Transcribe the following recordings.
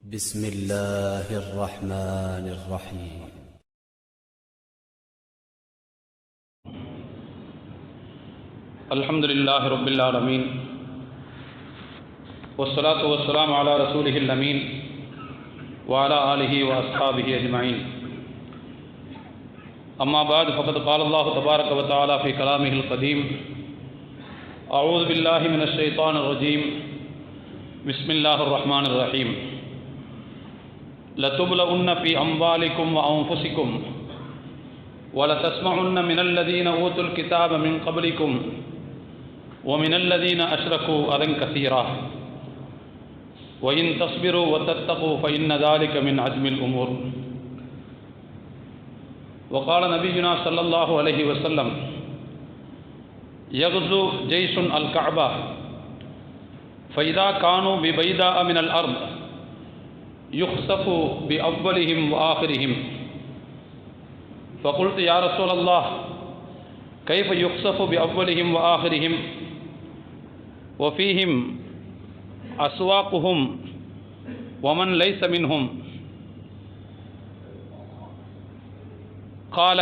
بسم الله الرحمن الرحيم. الحمد لله رب العالمين والصلاة والسلام على رسوله الأمين وعلى آله وأصحابه أجمعين. أما بعد فقد قال الله تبارك وتعالى في كلامه القديم: أعوذ بالله من الشيطان الرجيم. بسم الله الرحمن الرحيم. لتبلغن في أموالكم وأنفسكم ولتسمعن من الذين أوتوا الكتاب من قبلكم ومن الذين أشركوا أذى كثيرا وإن تصبروا وتتقوا فإن ذلك من عزم الأمور. وقال نبينا صلى الله عليه وسلم: يغزو جيش الكعبة فإذا كانوا ببيداء من الأرض يخسف بأولهم وآخرهم. فقلت: يا رسول الله، كيف يخسف بأولهم وآخرهم وفيهم أسواقهم ومن ليس منهم؟ قال: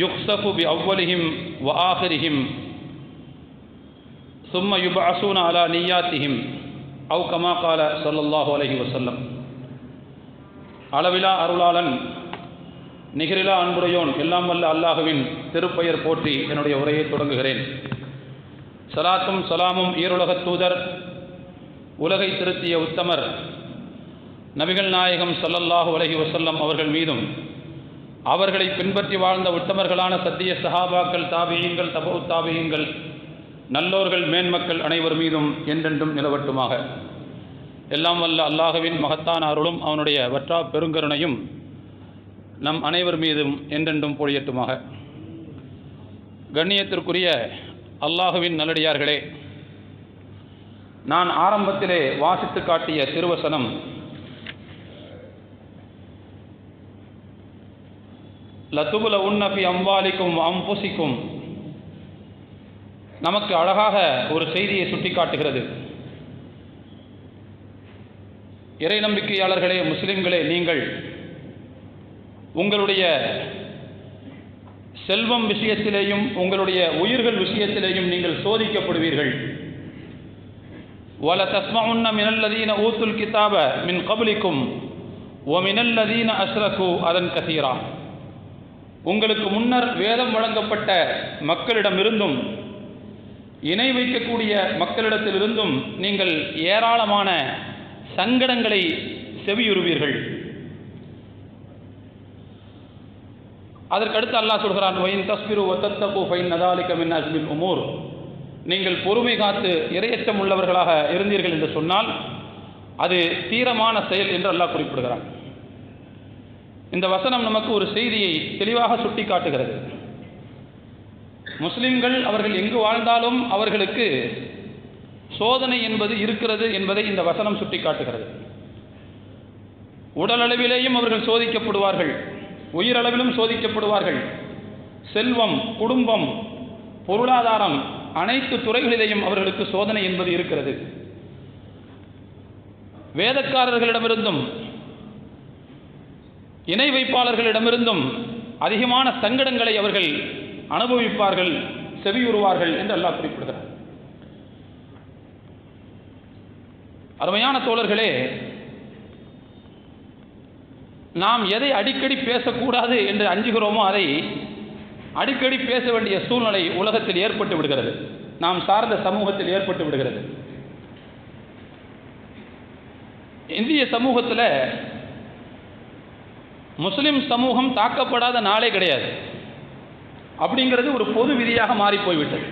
يخسف بأولهم وآخرهم ثم يبعثون على نياتهم أو كما قال صلى الله عليه وسلم. அளவிலா அருளாளன் நிகரிலா அன்புடையோன் எல்லாம் வல்ல அல்லாஹுவின் திருப்பெயர் போற்றி என்னுடைய உரையை தொடங்குகிறேன். சலாத்தும் சலாமும் ஈருலகத் தூதர், உலகை திருத்திய உத்தமர் நபிகள் நாயகம் ஸல்லல்லாஹு அலைஹி வஸல்லம் அவர்கள் மீதும், அவர்களை பின்பற்றி வாழ்ந்த உத்தமர்களான சத்திய சஹாபாக்கள், தாபியீன்கள், தபூ தாபியீன்கள், நல்லோர்கள், மேன்மக்கள் அனைவர் மீதும் என்றென்றும் நிலவட்டுமாக. எல்லாம் வல்ல அல்லாஹுவின் மகத்தான அருளும் அவனுடைய வற்றா பெருங்கருணையும் நம் அனைவர் மீதும் என்றென்றும் பொழியட்டுமாக. கண்ணியத்திற்குரிய அல்லாஹுவின் நல்லடியார்களே, நான் ஆரம்பத்திலே வாசித்து காட்டிய திருவசனம் லதுபுலவுன்ன ஃபீ அம்வாலிக்கும் அன்ஃபுசிக்கும் நமக்கு அழகாக ஒரு செய்தியை சுட்டி காட்டுகிறது. இறை நம்பிக்கையாளர்களே, முஸ்லிம்களே, நீங்கள் உங்களுடைய செல்வம் விஷயத்திலேயும் உங்களுடைய உயிர்கள் விஷயத்திலேயும் நீங்கள் சோதிக்கப்படுவீர்கள். வல தஸ்மஉன்ன மினல்லதீன ஊத்துல் கிதாப மின் கப்லிக்கும் வ மினல்லதீன அஸ்ரகு அதன் கஸீரா. உங்களுக்கு முன்னர் வேதம் வழங்கப்பட்ட மக்களிடமிருந்தும் இணை வைக்கக்கூடிய மக்களிடத்திலிருந்தும் நீங்கள் ஏராளமான சங்கடங்களை செவியுறுவீர்கள். அதற்கடுத்து அல்லாஹ் சொல்கிறான்: வயின் தஸ்பிரு வத்தத்தகு ஃபைன் நதாலிக மின் அஸ்மில் உமூர். நீங்கள் பொறுமை காத்து இரையச்சம் உள்ளவர்களாக இருந்தீர்கள் என்று சொன்னால் அது தீரமான செயல் என்று அல்லாஹ் குறிப்பிடுகிறான். இந்த வசனம் நமக்கு ஒரு செய்தியை தெளிவாக சுட்டி காட்டுகிறது. முஸ்லிம்கள் அவர்கள் எங்கு வாழ்ந்தாலும் அவர்களுக்கு சோதனை என்பது இருக்கிறது என்பதை இந்த வசனம் சுட்டி காட்டுகிறது. உடலளவிலேயும் அவர்கள் சோதிக்கப்படுவார்கள், உயிரளவிலும் சோதிக்கப்படுவார்கள். செல்வம், குடும்பம், பொருளாதாரம், அனைத்து துறைகளிலேயும் அவர்களுக்கு சோதனை என்பது இருக்கிறது. வேதக்காரர்களிடமிருந்தும் இணை வைப்பாளர்களிடமிருந்தும் அதிகமான சங்கடங்களை அவர்கள் அனுபவிப்பார்கள், செவியுறுவார்கள் என்று அல்லாஹ் குறிப்பிடுகிறார். அருமையான தோழர்களே, நாம் எதை அடிக்கடி பேசக்கூடாது என்று அஞ்சுகிறோமோ அதை அடிக்கடி பேச வேண்டிய சூழ்நிலை உலகத்தில் ஏற்பட்டு விடுகிறது, நாம் சார்ந்த சமூகத்தில் ஏற்பட்டு விடுகிறது. இந்திய சமூகத்தில் முஸ்லிம் சமூகம் தாக்கப்படாத நாளே கிடையாது அப்படிங்கிறது ஒரு பொது விதியாக மாறி போய்விட்டது.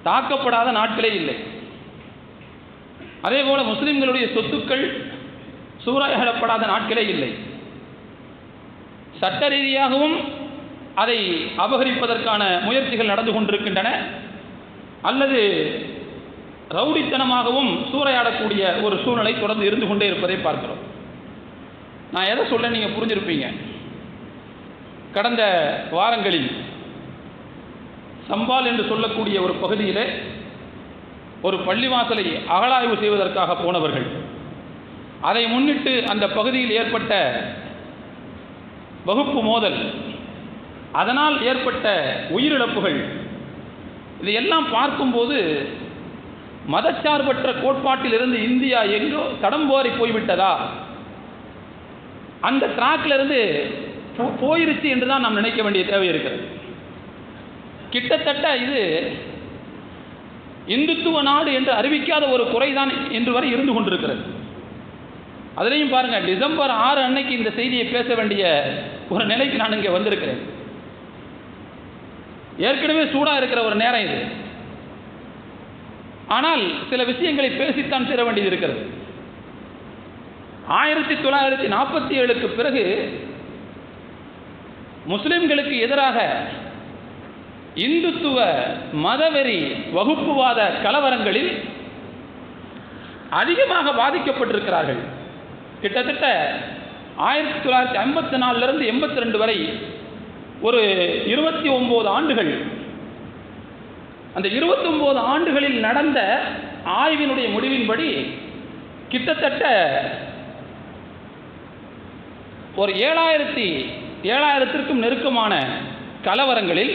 தாக்கப்படாத நாட்களே இல்லை. அதே போல முஸ்லிம்களுடைய சொத்துக்கள் சூறையாடப்படாத நாட்களே இல்லை. சட்ட ரீதியாகவும் அதை அபகரிப்பதற்கான முயற்சிகள் நடந்து கொண்டிருக்கின்றன, அல்லது ரவுடித்தனமாகவும் சூறையாடக்கூடிய ஒரு சூழ்நிலை தொடர்ந்து இருந்து கொண்டே இருப்பதை பார்க்கிறோம். நான் எதை சொல்ல நீங்கள் புரிஞ்சிருப்பீங்க. கடந்த வாரங்களில் சம்பால் என்று சொல்லக்கூடிய ஒரு பகுதியிலே ஒரு பள்ளிவாசலை அகழாய்வு செய்வதற்காக போனவர்கள் அதை முன்னிட்டு அந்த பகுதியில் ஏற்பட்ட வகுப்பு மோதல், அதனால் ஏற்பட்ட உயிரிழப்புகள், இதையெல்லாம் பார்க்கும்போது மதச்சார்பற்ற கோட்பாட்டிலிருந்து இந்தியா எங்கோ தடம்போறி போய்விட்டதா, அந்த டிராக்ல இருந்து போயிருச்சு என்று தான் நாம் நினைக்க வேண்டிய தேவை இருக்கிறது. கிட்டத்தட்ட இது இந்துத்துவ நாடு என்று அறிவிக்காத ஒரு குறைதான் இன்று வரை இருந்து கொண்டிருக்கிறது. அதுலேயும் பாருங்க, டிசம்பர் 6 அன்னைக்கு இந்த செய்தியை பேச வேண்டிய ஒரு நிலைக்கு நான் இங்கே வந்திருக்கிறேன். ஏற்கனவே சூடாக இருக்கிற ஒரு நேரம் இது. ஆனால் சில விஷயங்களை பேசித்தான் தீர வேண்டியது இருக்கிறது. 1947க்கு பிறகு முஸ்லிம்களுக்கு எதிராக இந்துத்துவ மதவெறி வகுப்புவாத கலவரங்களில் அதிகமாக பாதிக்கப்பட்டிருக்கிறார்கள். கிட்டத்தட்ட 1954 82 வரை ஒரு 29 ஆண்டுகள். அந்த 29 ஆண்டுகளில் நடந்த ஆய்வினுடைய முடிவின்படி கிட்டத்தட்ட ஒரு 7000த்திற்கும் நெருக்கமான கலவரங்களில்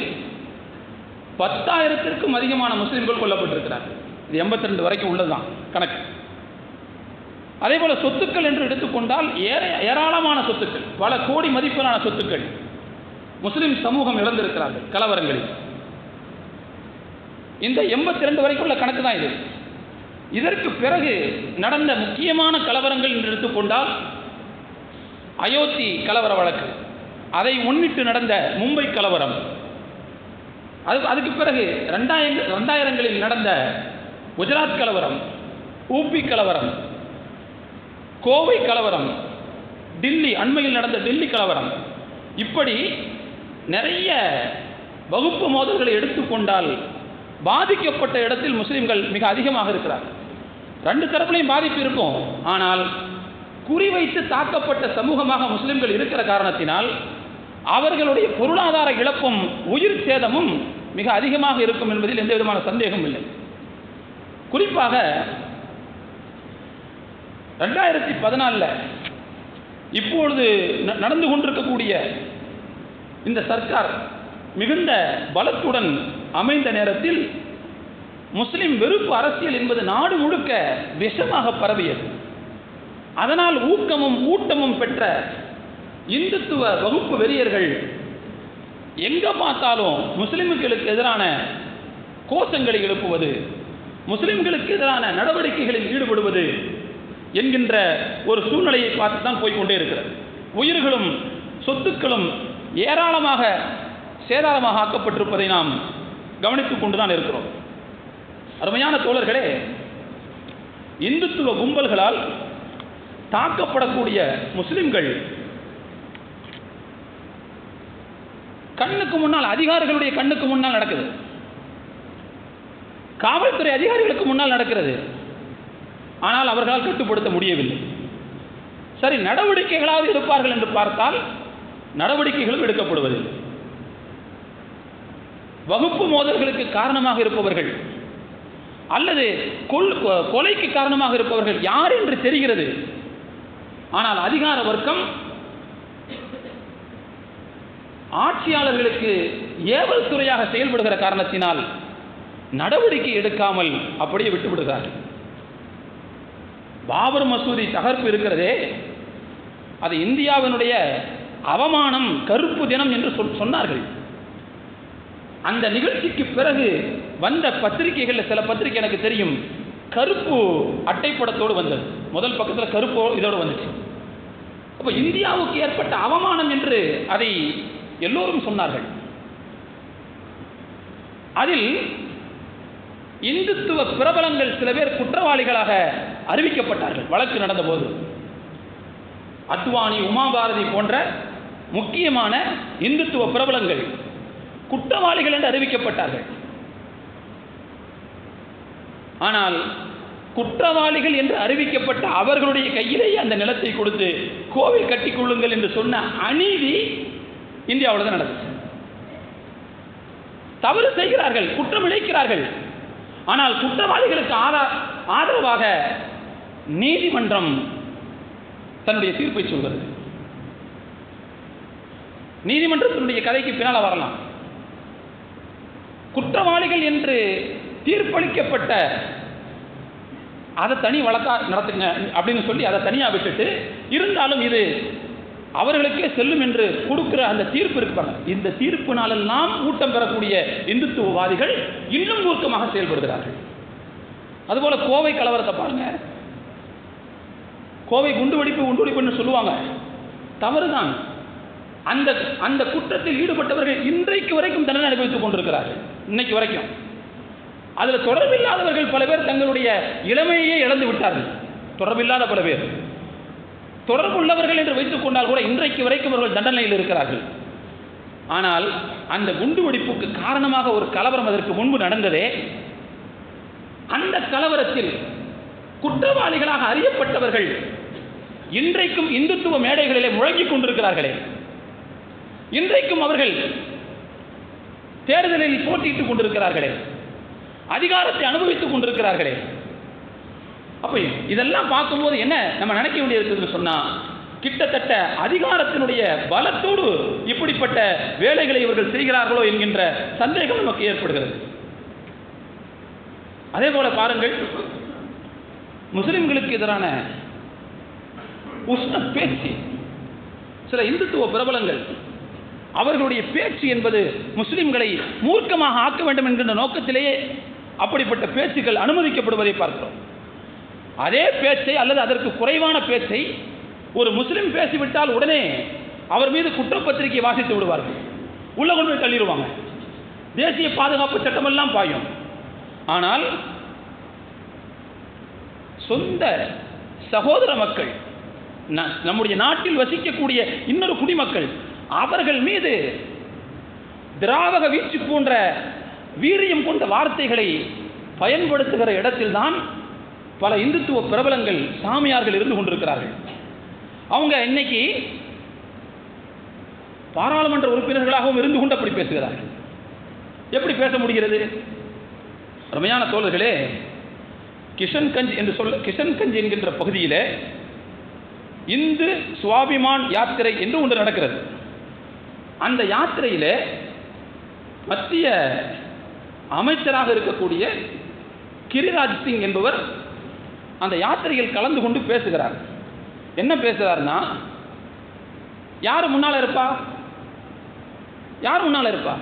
10,000த்திற்கும் அதிகமான முஸ்லிம்கள் கொல்லப்பட்டிருக்கிறார்கள். இது 82 வரைக்கும் உள்ளதுதான் கணக்கு. அதே போல சொத்துக்கள் என்று எடுத்துக்கொண்டால் ஏராளமான சொத்துக்கள், பல கோடி மதிப்பிலான சொத்துக்கள் முஸ்லிம் சமூகம் இழந்திருக்கிறார்கள் கலவரங்களில். இந்த 82 வரைக்கும் உள்ள கணக்கு தான் இது. இதற்கு பிறகு நடந்த முக்கியமான கலவரங்கள் என்று எடுத்துக்கொண்டால் அயோத்தி கலவர வழக்கு, அதை முன்னிட்டு நடந்த மும்பை கலவரம், அதுக்கு பிறகு 2000களில் நடந்த குஜராத் கலவரம், ஊபி கலவரம், கோவை கலவரம், டில்லி அண்மையில் நடந்த டில்லி கலவரம், இப்படி நிறைய வகுப்பு மோதல்களை எடுத்துக்கொண்டால் பாதிக்கப்பட்ட இடத்தில் முஸ்லிம்கள் மிக அதிகமாக இருக்கிறார்கள். 2 தரப்புலையும் பாதிப்பு இருக்கும். ஆனால் குறிவைத்து தாக்கப்பட்ட சமூகமாக முஸ்லிம்கள் இருக்கிற காரணத்தினால் அவர்களுடைய பொருளாதார இழப்பும் உயிர் சேதமும் மிக அதிகமாக இருக்கும் என்பதில் எந்த விதமான சந்தேகமும் இல்லை. குறிப்பாக 2014 இப்பொழுது நடந்து கொண்டிருக்கக்கூடிய இந்த சர்க்கார் மிகுந்த பலத்துடன் அமைந்த நேரத்தில் முஸ்லிம் வெறுப்பு அரசியல் என்பது நாடு முழுக்க விஷமாக பரவியது. அதனால் ஊக்கமும் ஊட்டமும் பெற்ற இந்துத்துவ வகுப்பு வெறியர்கள் எங்க பார்த்தாலும் முஸ்லிம்களுக்கு எதிரான கோஷங்களை எழுப்புவது, முஸ்லிம்களுக்கு எதிரான நடவடிக்கைகளில் ஈடுபடுவது என்கின்ற ஒரு சூழ்நிலையை பார்த்து தான் போய்கொண்டே இருக்கிறது. உயிர்களும் சொத்துக்களும் ஏராளமாக சேதாரமாக ஆக்கப்பட்டிருப்பதை நாம் கவனித்துக் கொண்டுதான் இருக்கிறோம். அருமையான தோழர்களே, இந்துத்துவ கும்பல்களால் தாக்கப்படக்கூடிய முஸ்லிம்கள் கண்ணுக்கு முன்னால், அதிகாரிகளுடைய கண்ணுக்கு முன்னால் நடக்குது, காவல்துறை அதிகாரிகளுக்கு முன்னால் நடக்கிறது. ஆனால் அவர்களால் கட்டுப்படுத்த முடியவில்லை. சரி, நடவடிக்கைகளாவது எடுப்பார்கள் என்று பார்த்தால் நடவடிக்கைகளும் எடுக்கப்படுவதில்லை. வகுப்பு மோதல்களுக்கு காரணமாக இருப்பவர்கள் அல்லது கொலைக்கு காரணமாக இருப்பவர்கள் யார் என்று தெரிகிறது. ஆனால் அதிகார வர்க்கம் ஆட்சியாளர்களுக்கு ஏவல் துறையாக செயல்படுகிற காரணத்தினால் நடவடிக்கை எடுக்காமல் அப்படியே விட்டுவிடுகிறார்கள். பாபர் மசூதி தகர்ப்பு இருக்கிறதே, அது இந்தியாவினுடைய அவமானம், கருப்பு தினம் என்று சொன்னார்கள். அந்த நிகழ்ச்சிக்கு பிறகு வந்த பத்திரிகைகளில் சில பத்திரிகை எனக்கு தெரியும், கருப்பு அட்டைப்படத்தோடு வந்தது. முதல் பக்கத்தில் கருப்பு இதோடு வந்துச்சு. அப்போ இந்தியாவுக்கு ஏற்பட்ட அவமானம் என்று அதை எல்லோரும் சொன்னார்கள். அதில் இந்துத்துவ பிரபலங்கள் சில பேர் குற்றவாளிகளாக அறிவிக்கப்பட்டார்கள். வழக்கு நடந்தபோது அத்வானி, உமாபாரதி போன்ற முக்கியமான இந்துத்துவ பிரபலங்கள் குற்றவாளிகள் என்று அறிவிக்கப்பட்டார்கள். ஆனால் குற்றவாளிகள் என்று அறிவிக்கப்பட்ட அவர்களுடைய கையிலேயே அந்த நிலத்தை கொடுத்து கோவில் கட்டிக்கொள்ளுங்கள் என்று சொன்ன அநீதி இந்தியாவில் தான் நடந்துச்சு. தவறு செய்கிறார்கள், குற்றம் இழைக்கிறார்கள். ஆனால் குற்றவாளிகளுக்கு ஆதரவாக நீதிமன்றம் தன்னுடைய தீர்ப்பை சொல்கிறது. நீதிமன்றத்தினுடைய கதைக்கு பின்னால் வரலாம். குற்றவாளிகள் என்று தீர்ப்பளிக்கப்பட்ட அதை தனி வழக்கா நடத்துங்க அப்படின்னு சொல்லி அதை தனியாக விட்டுட்டு, இருந்தாலும் இது அவர்களுக்கே செல்லும் என்று கொடுக்கிற அந்த தீர்ப்பு இருப்பாங்க. இந்த தீர்ப்பினாலெல்லாம் ஊட்டம் பெறக்கூடிய இந்துத்துவவாதிகள் இன்னும் மூர்க்கமாக செயல்படுகிறார்கள். அதுபோல கோவை கலவரத்தை பாருங்க. கோவை குண்டுவெடிப்புன்னு சொல்லுவாங்க, தவறுதான். அந்த அந்த குற்றத்தில் ஈடுபட்டவர்கள் இன்றைக்கு வரைக்கும் தண்டனை அனுபவித்துக் கொண்டிருக்கிறார்கள். இன்னைக்கு வரைக்கும் அதில் தொடர்பில்லாதவர்கள் பல பேர் தங்களுடைய இளமையே இழந்து விட்டார்கள். தொடர்பில்லாத பல பேர், தொடர்புள்ளவர்கள் என்று வைத்துக் கொண்டால் கூட இன்றைக்கு வரைக்கும் அவர்கள் தண்டனையில் இருக்கிறார்கள். ஆனால் அந்த குண்டுவெடிப்புக்கு காரணமாக ஒரு கலவரம் அதற்கு முன்பு நடந்ததே, அந்த கலவரத்தில் குற்றவாளிகளாக அறியப்பட்டவர்கள் இன்றைக்கும் இந்துத்துவ மேடைகளிலே முழங்கிக் கொண்டிருக்கிறார்களே, இன்றைக்கும் அவர்கள் தேர்தலில் போட்டியிட்டுக் கொண்டிருக்கிறார்களே, அதிகாரத்தை அனுபவித்துக் கொண்டிருக்கிறார்களே. அப்போ இதெல்லாம் பார்க்கும்போது என்ன நம்ம நினைக்க வேண்டியது சொன்னா, கிட்டத்தட்ட அதிகாரத்தினுடைய பலத்தோடு இப்படிப்பட்ட வேலைகளை இவர்கள் செய்கிறார்களோ என்கின்ற சந்தேகம் நமக்கு ஏற்படுகிறது. அதே போல பாருங்கள், முஸ்லிம்களுக்கு எதிரான உஷ்ண பேச்சு சில இந்துத்துவ பிரபலங்கள், அவர்களுடைய பேச்சு என்பது முஸ்லிம்களை மூர்க்கமாக ஆக்க வேண்டும் என்கின்ற நோக்கத்திலேயே அப்படிப்பட்ட பேச்சுக்கள் அனுமதிக்கப்படுவதை பார்க்கிறோம். அதே பேச்சை அல்லது அதற்கு குறைவான பேச்சை ஒரு முஸ்லிம் பேசிவிட்டால் உடனே அவர் மீது குற்றப்பத்திரிகை வாசித்து விடுவார்கள், உள்ள கொண்டு போய் தள்ளிடுவாங்க, தேசிய பாதுகாப்பு சட்டமெல்லாம் பாயும். ஆனால் சொந்த சகோதர மக்கள், நம்முடைய நாட்டில் வசிக்கக்கூடிய இன்னொரு குடிமக்கள், அவர்கள் மீது திராவக வீச்சு போன்ற வீரியம் கொண்ட வார்த்தைகளை பயன்படுத்துகிற இடத்தில்தான் பல இந்துத்துவ பிரபலங்கள், சாமியார்கள் இருந்து கொண்டிருக்கிறார்கள். அவங்க இன்னைக்கு பாராளுமன்ற உறுப்பினர்களாகவும் இருந்து கொண்டு அப்படி பேசுகிறார்கள். எப்படி பேச முடிகிறது? அருமையான தோழர்களே, கிஷன்கஞ்ச் என்கின்ற பகுதியில் இந்து சுவாபிமான் யாத்திரை என்று ஒன்று நடக்கிறது. அந்த யாத்திரையில் மத்திய அமைச்சராக இருக்கக்கூடிய கிரிராஜ் சிங் என்பவர் அந்த யாத்திரையில் கலந்து கொண்டு பேசுகிறார். என்ன பேசுகிறார்னா, யார் முன்னால் இருப்பா, யார் முன்னால் இருப்பா?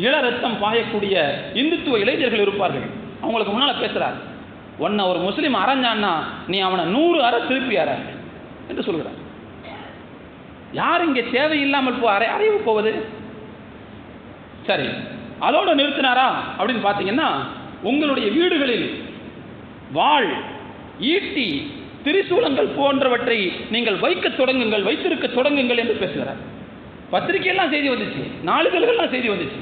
இள ரத்தம் பாயக்கூடிய இந்துத்துவ இளைஞர்கள் இருப்பார்கள். அவங்களுக்கு முன்னால் பேசுகிறார், ஒன்ன ஒரு முஸ்லீம் அரைஞ்சான்னா நீ அவனை 100 அறை திருப்பி அற என்று சொல்கிறார். யார் இங்கே தேவையில்லாமல் அறைவு போவது? சரி, அதோடு நிறுத்தினாரா அப்படின்னு பார்த்தீங்கன்னா, உங்களுடைய வீடுகளில் வாள், ஈட்டி, திரிசூலங்கள் போன்றவற்றை நீங்கள் வைத்திருக்க தொடங்குங்கள் என்று பேசுகிறார். பத்திரிகையெல்லாம் செய்தி வந்துச்சு, நாளிதழ்கள்லாம் செய்தி வந்துச்சு.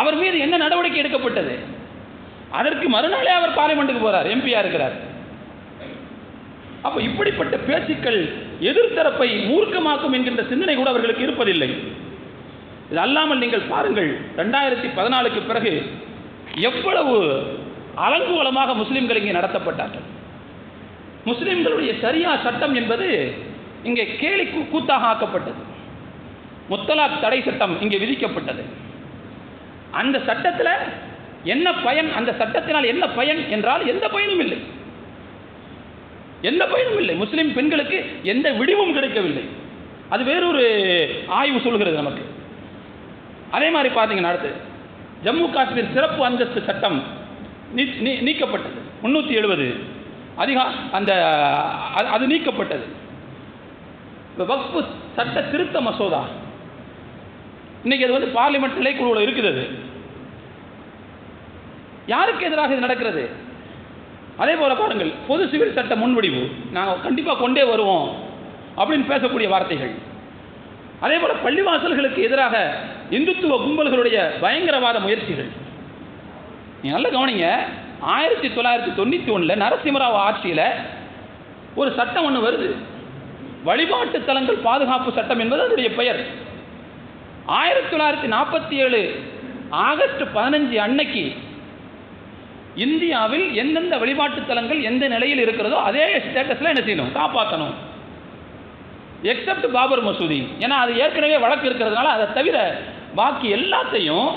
அவர் மீது என்ன நடவடிக்கை எடுக்கப்பட்டது? அதற்கு மறுநாளே அவர் பார்லிமெண்ட்டுக்கு போறார், எம்பியா இருக்கிறார். அப்போ இப்படிப்பட்ட பேச்சுக்கள் எதிர்த்தரப்பை மூர்க்கமாக்கும் என்கின்ற சிந்தனை கூட அவர்களுக்கு இருப்பதில்லை. இது அல்லாமல் நீங்கள் பாருங்கள், 2014க்கு பிறகு எவ்வளவு அலங்கோலமாக முஸ்லிம்கள் இங்கே நடத்தப்பட்டார்கள். முஸ்லிம்களுடைய சரியா சட்டம் என்பது இங்கே கேலி கூத்தாக ஆக்கப்பட்டது. முத்தலாக் தடை சட்டம் இங்கே விதிக்கப்பட்டது. அந்த சட்டத்தில் என்ன பயன்? அந்த சட்டத்தினால் என்ன பயன் என்றால் எந்த பயனும் இல்லை, எந்த பயனும் இல்லை. முஸ்லிம் பெண்களுக்கு எந்த விடிவும் கிடைக்கவில்லை. அது வேறொரு ஆய்வு சொல்கிறது நமக்கு. அதே மாதிரி பார்த்தீங்கன்னா, அடுத்து ஜம்மு காஷ்மீர் சிறப்பு அந்தஸ்து சட்டம் நீக்கப்பட்டது. 370 அது நீக்கப்பட்டது. வக்ஃபு சட்ட திருத்த மசோதா இன்னைக்கு அது பார்லிமெண்ட் நிலைக்குழுவில் இருக்குது. யாருக்கு எதிராக இது நடக்கிறது? அதே போல பாருங்கள், பொது சிவில் சட்ட முன்வடிவு நாங்கள் கண்டிப்பாக கொண்டே வருவோம் அப்படின்னு பேசக்கூடிய வார்த்தைகள். அதே போல பள்ளிவாசல்களுக்கு எதிராக இந்துத்துவ கும்பல்களுடைய பயங்கரவாத முயற்சிகள். நீங்கள் நல்லா கவனிங்க, 1991 நரசிம்மராவ் ஆட்சியில் ஒரு சட்டம் ஒன்று வருது, வழிபாட்டு தலங்கள் பாதுகாப்பு சட்டம் என்பது அதனுடைய பெயர். 1947 ஆகஸ்ட் 15 அன்னைக்கு இந்தியாவில் எந்தெந்த வழிபாட்டு தலங்கள் எந்த நிலையில் இருக்கிறதோ அதே ஸ்டேட்டஸில் என்ன செய்யணும், காப்பாற்றணும். எக்ஸப்ட் பாபர் மசூதி, ஏன்னா அது ஏற்கனவே வழக்கு இருக்கிறதுனால அதை தவிர பாக்கி எல்லாத்தையும்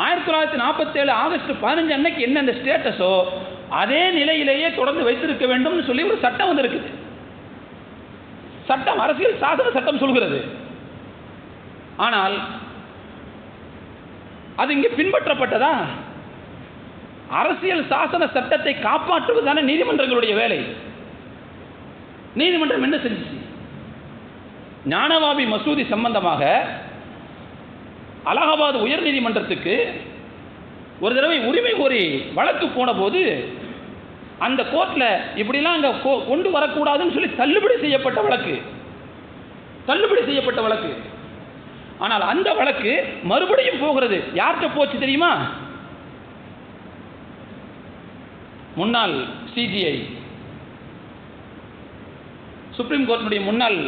1947 ஆகஸ்ட் 15 அன்னைக்கு என்னென்ன ஸ்டேட்டஸோ அதே நிலையிலேயே தொடர்ந்து வைத்திருக்க வேண்டும் சொல்லி ஒரு சட்டம் வந்து இருக்குது. சட்டம், அரசியல் சாசன சட்டம் சொல்கிறது. ஆனால் அது இங்கே பின்பற்றப்பட்டதா? அரசியல் சாசன சட்டத்தை காப்பாற்றுவதான நீதிமன்றங்களுடைய வேலை. நீதிமன்றம் என்ன செஞ்சிச்சு? ஞானவாபி மசூதி சம்பந்தமாக அலகாபாத் உயர் நீதிமன்றத்துக்கு ஒரு தடவை உரிமை கோரி வழக்கு போன போது அந்த கோர்ட்டில் இப்படிலாம் அங்கே கொண்டு வரக்கூடாதுன்னு சொல்லி தள்ளுபடி செய்யப்பட்ட வழக்கு. ஆனால் அந்த வழக்கு மறுபடியும் போகிறது. யார்கிட்ட போச்சு தெரியுமா? முன்னாள் சிஜிஐ, சுப்ரீம் கோர்ட்டினுடைய முன்னாள்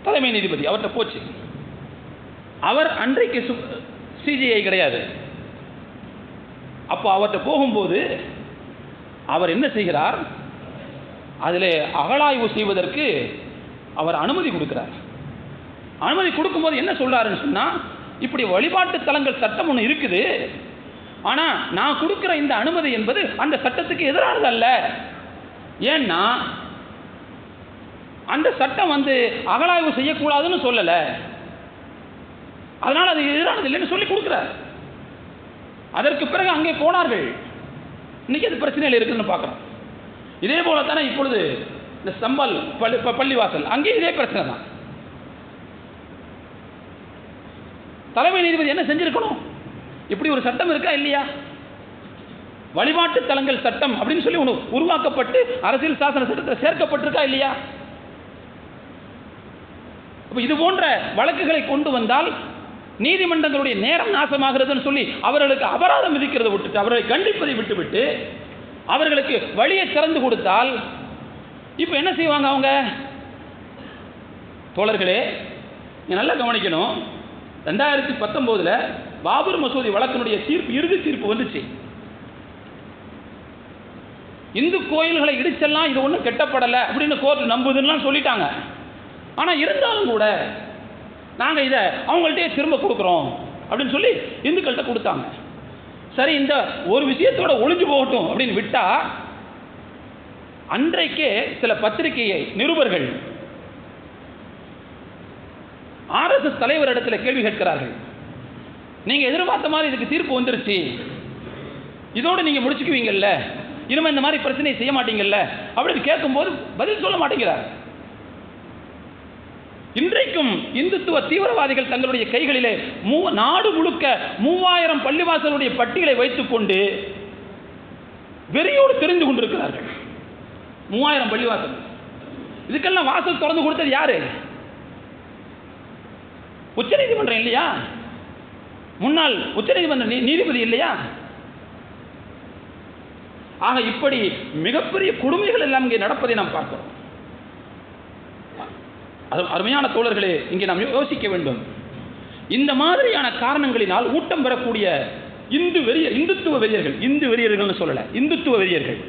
தலைமை நீதிபதி, அவர்கிட்ட போச்சு. அவர் அன்றைக்கு சிஜிஐ கிடையாது. அப்போ அவர்கிட்ட போகும்போது அவர் என்ன செய்கிறார், அதில் அகழாய்வு செய்வதற்கு அவர் அனுமதி கொடுக்கிறார். அனுமதி கொடுக்கும்போது என்ன சொல்றாருன்னு சொன்னால், இப்படி வழிபாட்டு தலங்கள் சட்டம் ஒன்று இருக்குது, ஆனால் நான் கொடுக்குற இந்த அனுமதி என்பது அந்த சட்டத்துக்கு எதிரானது அல்ல. ஏன்னா அந்த சட்டம் வந்து அகழாய்வு செய்யக்கூடாதுன்னு சொல்லலை, அதனால் அது எதிரானது இல்லைன்னு சொல்லி கொடுக்குறார். அதற்கு பிறகு அங்கே போனார்கள். இன்னைக்கு அது பிரச்சனையில் இருக்குதுன்னு பார்க்குறோம். இதே போல தானே இப்பொழுது இந்த சம்பல் பள்ளிவாசல், அங்கே இதே பிரச்சனை தான். தலைமை நீதிபதி என்ன செஞ்சிருக்கணும்? இப்படி ஒரு சட்டம் இருக்கா இல்லையா? வழிபாட்டு தலங்கள் சட்டம் அப்படின்னு சொல்லி ஒன்று உருவாக்கப்பட்டு அரசியல் சாசன சட்டத்தில் சேர்க்கப்பட்டிருக்கா இல்லையா? இது போன்ற வழக்குகளை கொண்டு வந்தால் நீதிமன்றங்களுடைய நேரம் நாசமாகிறதுன்னு சொல்லி அவர்களுக்கு அபராதம் விதிக்கிறதை விட்டுட்டு, அவர்களை கண்டிப்பதை விட்டுவிட்டு அவர்களுக்கு வழியை திறந்து கொடுத்தால் இப்போ என்ன செய்வாங்க அவங்க? தோழர்களே, நல்லா கவனிக்கணும். 2019 பாபர் மசூதி வழக்கினுடைய தீர்ப்பு, இறுதி தீர்ப்பு வந்துச்சு. இந்து கோயில்களை இடிச்செல்லாம் இது ஒன்றும் கெட்டப்படலை அப்படின்னு கோர்ட் நம்புதுன்னு சொல்லிட்டாங்க. ஆனால் இருந்தாலும் கூட நாங்கள் இதை அவங்கள்ட்டே திரும்ப கொடுக்குறோம் அப்படின்னு சொல்லி இந்துக்கள்கிட்ட கொடுத்தாங்க. சரி, இந்த ஒரு விஷயத்தோட ஒளிஞ்சு போகட்டும் அப்படின்னு விட்டா, அன்றைக்கே சில பத்திரிகை நிருபர்கள் RSS தலைவர் இடத்துல கேள்வி கேட்கிறார்கள். நீங்க எதிர்பார்த்த மாதிரி இதுக்கு தீர்ப்பு வந்துருச்சு, இதோடு நீங்க முடிச்சுக்குவீங்கல்ல, இனிமே இந்த மாதிரி பிரச்சனையை செய்ய மாட்டீங்கல்ல அப்படின்னு கேட்கும்போது பதில் சொல்ல மாட்டேங்கிறார். இன்றைக்கும் இந்துத்துவ தீவிரவாதிகள் தங்களுடைய கைகளிலே நாடு முழுக்க 3000 பள்ளிவாசலுடைய பட்டியலை வைத்துக் கொண்டு வெறியோடு தெரிந்து கொண்டிருக்கிறார்கள். 3000 பள்ளிவாசல். இதுக்கெல்லாம் வாசல் திறந்து கொடுத்தது யாரு? உச்சநீதிமன்றம் இல்லையா? முன்னாள் உச்சநீதிமன்ற நீதிபதி இல்லையா? ஆக இப்படி மிகப்பெரிய கொடுமைகள் எல்லாம் இங்கே நடப்பதை நாம் பார்க்கிறோம். அருமையான தோழர்களே, இங்கே நாம் யோசிக்க வேண்டும். இந்த மாதிரியான காரணங்களினால் ஊட்டம் பெறக்கூடிய இந்துத்துவ வெறியர்கள், இந்து வெறியர்கள் சொல்லல, இந்துத்துவ வெறியர்கள்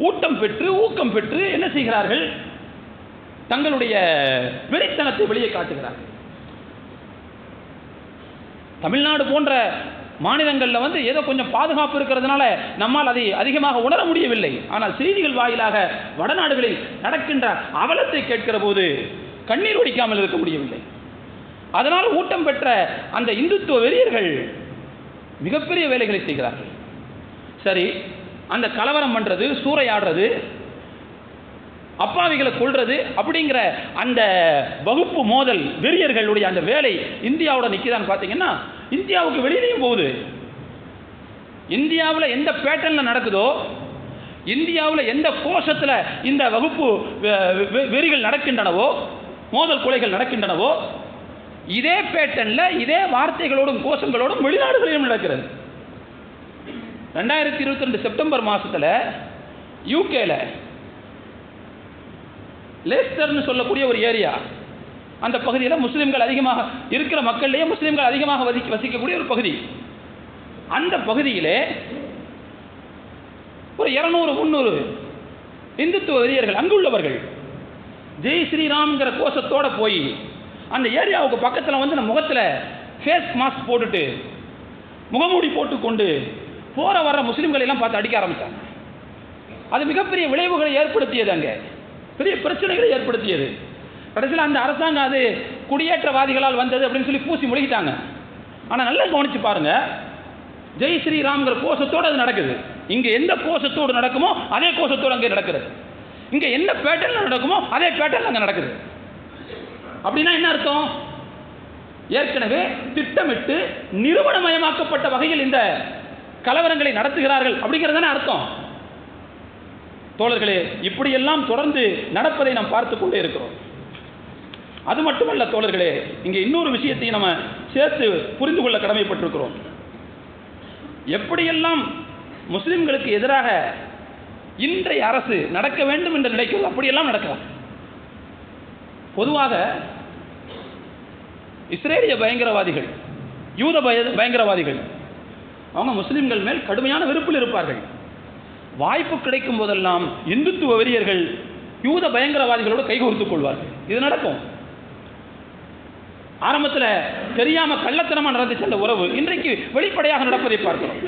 ஊட்டம் பெற்று ஊக்கம் பெற்று என்ன செய்கிறார்கள்? தங்களுடைய வெறித்தனத்தை வெளியே காட்டுகிறார்கள். தமிழ்நாடு போன்ற மாநிலங்களில் வந்து ஏதோ கொஞ்சம் பாதுகாப்பு இருக்கிறதுனால நம்மால் அதை அதிகமாக உணர முடியவில்லை. ஆனால் செய்திகள் வாயிலாக வடநாடுகளில் நடக்கின்ற அவலத்தை கேட்கிற போது கண்ணீர் வடிக்காமல் இருக்க முடியவில்லை. அதனால் ஊட்டம் பெற்ற அந்த இந்துத்துவ வெறியர்கள் மிகப்பெரிய வேலைகளை செய்கிறார்கள். சரி, அந்த கலவரம் பண்றது, சூறையாடுறது, அப்பாவிகளை கொள்றது அப்படிங்கிற அந்த வகுப்பு மோதல் வெறியர்களுடைய அந்த வேலை இந்தியாவோட நிற்கிதான்னு பார்த்தீங்கன்னா, இந்தியாவுக்கு வெளியிலையும் போகுது. இந்தியாவில் எந்த பேட்டர்னில் நடக்குதோ, இந்தியாவில் எந்த கோஷத்தில் இந்த வகுப்பு வெறிகள் நடக்கின்றனவோ, மோதல் கொலைகள் நடக்கின்றனவோ, இதே பேட்டர்னில் இதே வார்த்தைகளோடும் கோஷங்களோடும் வெளிநாடுகளிலும் நடக்கிறது. 2022 செப்டம்பர் மாதத்தில் யூகேல லேஸ்டர்னு சொல்லக்கூடிய ஒரு ஏரியா, அந்த பகுதியில் முஸ்லீம்கள் அதிகமாக இருக்கிற மக்களிலேயே முஸ்லீம்கள் அதிகமாக வசிக்கக்கூடிய ஒரு பகுதி. அந்த பகுதியிலே ஒரு 200-300 இந்துத்துவ வெறியர்கள் அங்குள்ளவர்கள் ஜெய் ஸ்ரீராம்ங்கிற கோஷத்தோட போய் அந்த ஏரியாவுக்கு பக்கத்தில் வந்து நம்ம முகத்தில் ஃபேஸ் மாஸ்க் போட்டுட்டு முகமூடி போட்டுக்கொண்டு போற வர்ற முஸ்லிம்களை எல்லாம் பார்த்து அடிக்க ஆரம்பித்தாங்க. அது மிகப்பெரிய விளைவுகளை ஏற்படுத்தியது, அங்கே பெரிய பிரச்சனைகளை ஏற்படுத்தியது. கடைசியில் அந்த அரசாங்கம் அது குடியேற்றவாதிகளால் வந்தது அப்படின்னு சொல்லி பூசி முழுகிட்டாங்க. ஆனால் நல்லா கவனிச்சு பாருங்க, ஜெய் ஸ்ரீராம்ங்கிற கோஷத்தோடு அது நடக்குது. இங்கே எந்த கோஷத்தோடு நடக்குமோ அதே கோஷத்தோடு அங்கே நடக்கிறது. இங்கே என்ன பேட்டர்ல நடக்குமோ அதே பேட்டர்ல அங்கே நடக்குது. அப்படின்னா என்ன அர்த்தம்? ஏற்கனவே திட்டமிட்டு நிறுவனமயமாக்கப்பட்ட வகையில் இந்த கலவரங்களை நடத்துகிறார்கள் அப்படிங்கிறது தானே அர்த்தம். தோழர்களே, இப்படியெல்லாம் தொடர்ந்து நடப்பதை நாம் பார்த்து கொண்டே இருக்கிறோம். அது மட்டுமல்ல தோழர்களே, இங்கே இன்னொரு விஷயத்தையும் நம்ம சேர்த்து புரிந்து கொள்ள கடமைப்பட்டிருக்கிறோம். எப்படியெல்லாம் முஸ்லிம்களுக்கு எதிராக இன்றைய அரசு நடக்க வேண்டும் என்று நினைக்கிறது அப்படியெல்லாம் நடக்கலாம். பொதுவாக இஸ்ரேலிய பயங்கரவாதிகள், யூத பயங்கரவாதிகள் அவங்க முஸ்லிம்கள் மேல் கடுமையான வெறுப்பில் இருப்பார்கள். வாய்ப்பு கிடைக்கும் போதெல்லாம் இந்துத்துவ வெறியர்கள் யூத பயங்கரவாதிகளோடு கைகோர்த்துக் கொள்வார்கள். இது நடக்கும். ஆரம்பத்தில் தெரியாம கள்ளத்தனமா நடந்துச்சு அந்த உறவு, இன்றைக்கு வெளிப்படையாக நடப்பதை பார்க்கிறோம்.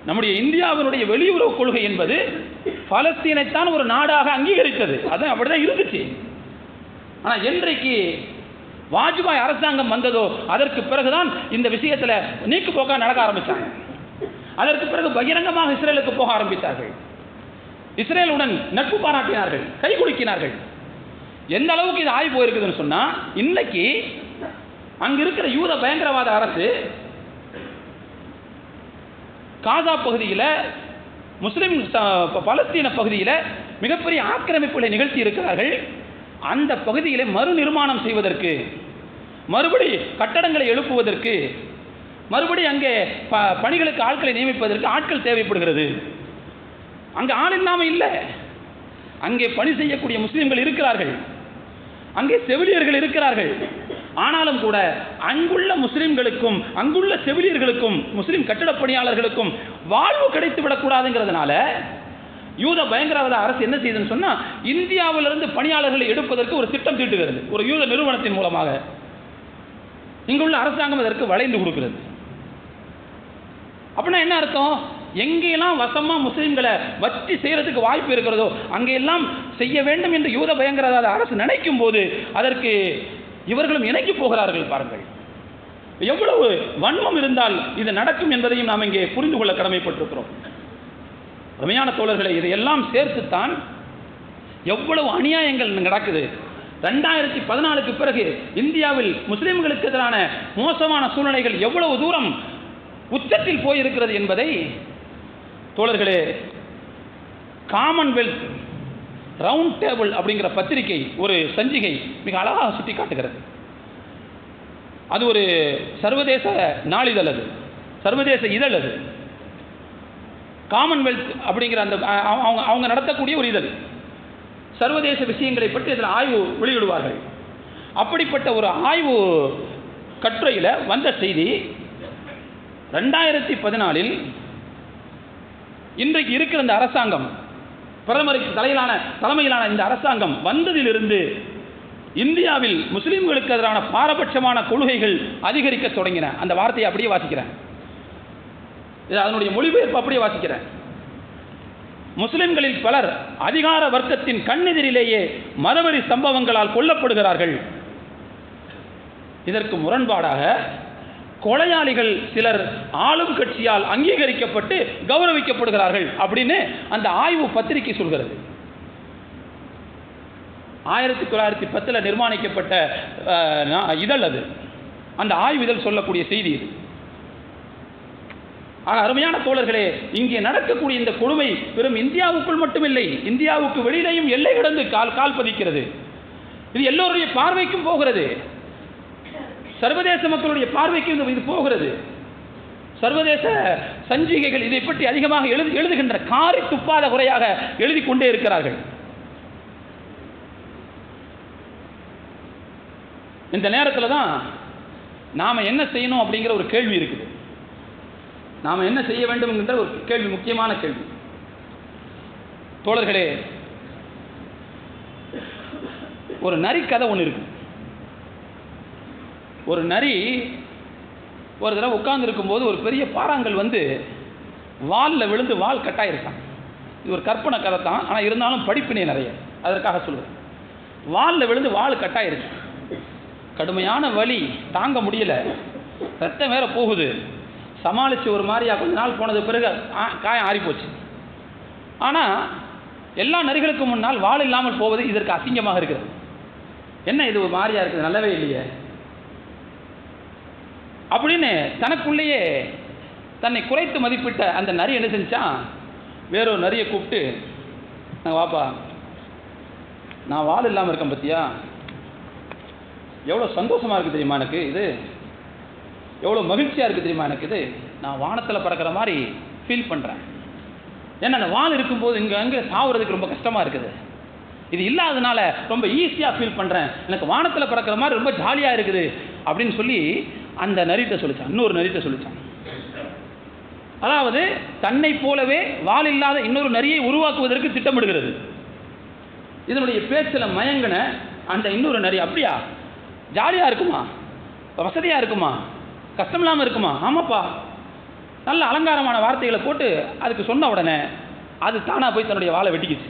நம்முடைய இந்தியாவினுடைய வெளியுறவு கொள்கை என்பது பலஸ்தீனைத்தான் ஒரு நாடாக அங்கீகரித்தது. அது அப்படிதான் இருந்துச்சு. ஆனால் இன்றைக்கு வாஜ்பாய் அரசாங்கம் வந்ததோ அதற்கு பிறகுதான் இந்த விஷயத்தில் நீக்கு போக்கா நடக்க ஆரம்பித்தாங்க. அதற்கு பிறகு பகிரங்கமாக இஸ்ரேலுக்கு போக ஆரம்பித்தார்கள். இஸ்ரேலுடன் நட்பு பாராட்டினார்கள், கை குலுக்கினார்கள். எந்த அளவுக்கு இது ஆகி போயிருக்குதுன்னு சொன்னா, இன்னைக்கு அங்க இருக்கிற யூத பயங்கரவாத அரசு காசா பகுதியில், முஸ்லிம் பலஸ்தீன பகுதியில் மிகப்பெரிய ஆக்கிரமிப்புகளை நிகழ்த்தி இருக்கிறார்கள். அந்த பகுதியிலே மறு நிர்மாணம் செய்வதற்கு, மறுபடி கட்டடங்களை எழுப்புவதற்கு, மறுபடி அங்கே பணிகளுக்கு ஆட்களை நியமிப்பதற்கு ஆட்கள் தேவைப்படுகிறது. அங்கே ஆள் இல்லாமல் இல்லை, அங்கே பணி செய்யக்கூடிய முஸ்லிம்கள் இருக்கிறார்கள், அங்கே செவிலியர்கள் இருக்கிறார்கள். ஆனாலும் கூட அங்குள்ள முஸ்லிம்களுக்கும் அங்குள்ள செவிலியர்களுக்கும் முஸ்லிம் கட்டட பணியாளர்களுக்கும் வாழ்வு கிடைத்து விடக்கூடாதுங்கிறதுனால யூத பயங்கரவாத அரசு என்ன செய்யுதுன்னு சொன்னா, இந்தியாவிலிருந்து பணியாளர்களை எடுப்பதற்கு ஒரு திட்டம் தீட்டுகிறது. ஒரு யூத நிறுவனத்தின் மூலமாக இங்குள்ள அரசாங்கம் அதற்கு வளைந்து கொடுக்கிறது. அப்படின்னா என்ன அர்த்தம்? எங்கெல்லாம் வசமா முஸ்லிம்களை வச்சு செய்யறதுக்கு வாய்ப்பு இருக்கிறதோ அங்கெல்லாம் செய்ய வேண்டும் என்று யூத பயங்கரவாத அரசு நினைக்கும் போது அதற்கு இவர்களும் இணைக்கி போகிறார்கள். பாருங்கள், எவ்வளவு வன்மம் இருந்தால் இது நடக்கும் என்பதையும் நாம் இங்கே புரிந்து கொள்ள கடமைப்பட்டிருக்கிறோம். அருமையான தோழர்களை, இதையெல்லாம் சேர்த்துத்தான் எவ்வளவு அநியாயங்கள் நடக்குது. 2014 பிறகு இந்தியாவில் முஸ்லிம்களுக்கு எதிரான மோசமான சூழ்நிலைகள் எவ்வளவு தூரம் உச்சத்தில் போயிருக்கிறது என்பதை தோழர்களே, காமன்வெல்த் ரவுண்ட் டேபிள் அப்படிங்கிற பத்திரிகை, ஒரு சஞ்சிகை மிக அழகாக சுட்டி காட்டுகிறது. அது ஒரு சர்வதேச நாளிதழ், அது சர்வதேச இதழ். அது காமன்வெல்த் அப்படிங்கிற அந்த அவங்க நடத்தக்கூடிய ஒரு இதழ். சர்வதேச விஷயங்களை பற்றி இதில் ஆய்வு வெளியிடுவார்கள். அப்படிப்பட்ட ஒரு ஆய்வு கட்டுரையில் வந்த செய்தி, 2014 இன்றைக்கு இருக்கிற இந்த அரசாங்கம், பிரதமருக்கு தலைமையிலான இந்த அரசாங்கம் வந்ததிலிருந்து இந்தியாவில் முஸ்லிம்களுக்கு எதிரான பாரபட்சமான கொள்கைகள் அதிகரிக்க தொடங்கின. அந்த வார்த்தையை அப்படியே வாசிக்கிறேன், அதனுடைய மொழிபெயர்ப்பு அப்படியே வாசிக்கிறேன். முஸ்லிம்களில் பலர் அதிகார வர்க்கத்தின் கண்ணெதிரிலேயே மதவெறி சம்பவங்களால் கொல்லப்படுகிறார்கள். இதற்கு முரண்பாடாக கொலையாளிகள் சிலர் ஆளும் கட்சியால் அங்கீகரிக்கப்பட்டு கௌரவிக்கப்படுகிறார்கள் அப்படின்னு அந்த ஆய்வு பத்திரிகை சொல்கிறது. 1910 நிர்மாணிக்கப்பட்ட இதழ் அது. அந்த ஆய்வு இதழ் சொல்லக்கூடிய செய்தி இது. அருமையான தோழர்களே, இங்கே நடக்கக்கூடிய இந்த கொடுமை வெறும் இந்தியாவுக்குள் மட்டுமில்லை, இந்தியாவுக்கு வெளியிலையும் எல்லை கடந்து கால் பதிக்கிறது. இது எல்லோருடைய பார்வைக்கும் போகிறது, சர்வதேச மக்களுடைய பார்வைக்கும் இது போகிறது. சர்வதேச சஞ்சிகைகள் இதை பற்றி அதிகமாக எழுதுகின்ற, காரி துப்பாத குறையாக எழுதி கொண்டே இருக்கிறார்கள். இந்த நேரத்தில் தான் நாம் என்ன செய்யணும் அப்படிங்கிற ஒரு கேள்வி இருக்குது. நாம் என்ன செய்ய வேண்டும் என்கின்ற ஒரு கேள்வி, முக்கியமான கேள்வி. தோழர்களே, ஒரு நரி கதை ஒன்று இருக்கு. ஒரு நரி ஒரு தடவை உட்கார்ந்து இருக்கும்போது ஒரு பெரிய பாறாங்கல் வந்து வாலில் விழுந்து வால் கட்டாயிருக்கான். இது ஒரு கற்பனை கதை தான், ஆனால் இருந்தாலும் படிப்பினை நிறைய, அதற்காக சொல்லுவேன். வாலில் விழுந்து வால் கட்டாயிருக்கு. கடுமையான வலி, தாங்க முடியல, ரத்தம் வேற போகுது. சமாளித்து ஒரு மாதிரியா கொஞ்ச நாள் போனது பிறகு காயம் ஆறிப்போச்சு. ஆனால் எல்லா நரிகளுக்கும் முன்னால் வால் இல்லாமல் போவது இதற்கு அசிங்கமாக இருக்கிறது. என்ன இது ஒரு மாதிரியா இருக்குது, நல்லவே இல்லையே அப்படின்னு தனக்குள்ளேயே தன்னை குறைத்து மதிப்பிட்ட அந்த நரி என்ன செஞ்சான், வேறொரு நரியை கூப்பிட்டு, நான் வாப்பா, நான் வால் இல்லாமல் இருக்கேன் பத்தியா, எவ்வளோ சந்தோஷமாக இருக்குது தெரியுமா எனக்கு, இது எவ்வளோ மகிழ்ச்சியாக இருக்குது தெரியுமா எனக்கு, இது நான் வானத்தில் பறக்கிற மாதிரி ஃபீல் பண்ணுறேன். ஏன்னா அந்த வால் இருக்கும்போது இங்கே அங்கே சாவுறதுக்கு ரொம்ப கஷ்டமாக இருக்குது, இது இல்லாதனால ரொம்ப ஈஸியாக ஃபீல் பண்ணுறேன், எனக்கு வானத்தில் பறக்கிற மாதிரி ரொம்ப ஜாலியாக இருக்குது அப்படின்னு சொல்லி அந்த நரிட்ட சொல்லிச்சான். இன்னொரு நரிட்ட சொல்லிச்சான். அதாவது தன்னை போலவே வால் இல்லாத இன்னொரு நரியை உருவாக்குவதற்கு திட்டமிடுகிறது. இதனுடைய பேச்சில் மயங்கின அந்த இன்னொரு நரி, அப்படியா, ஜாலியாக இருக்குமா, வசதியாக இருக்குமா, கஷ்டம் இல்லாமல் இருக்குமா, ஆமாப்பா, நல்ல அலங்காரமான வார்த்தைகளை போட்டு அதுக்கு சொன்ன உடனே அது தானாக போய் தன்னுடைய வாழை வெட்டிக்கிச்சு.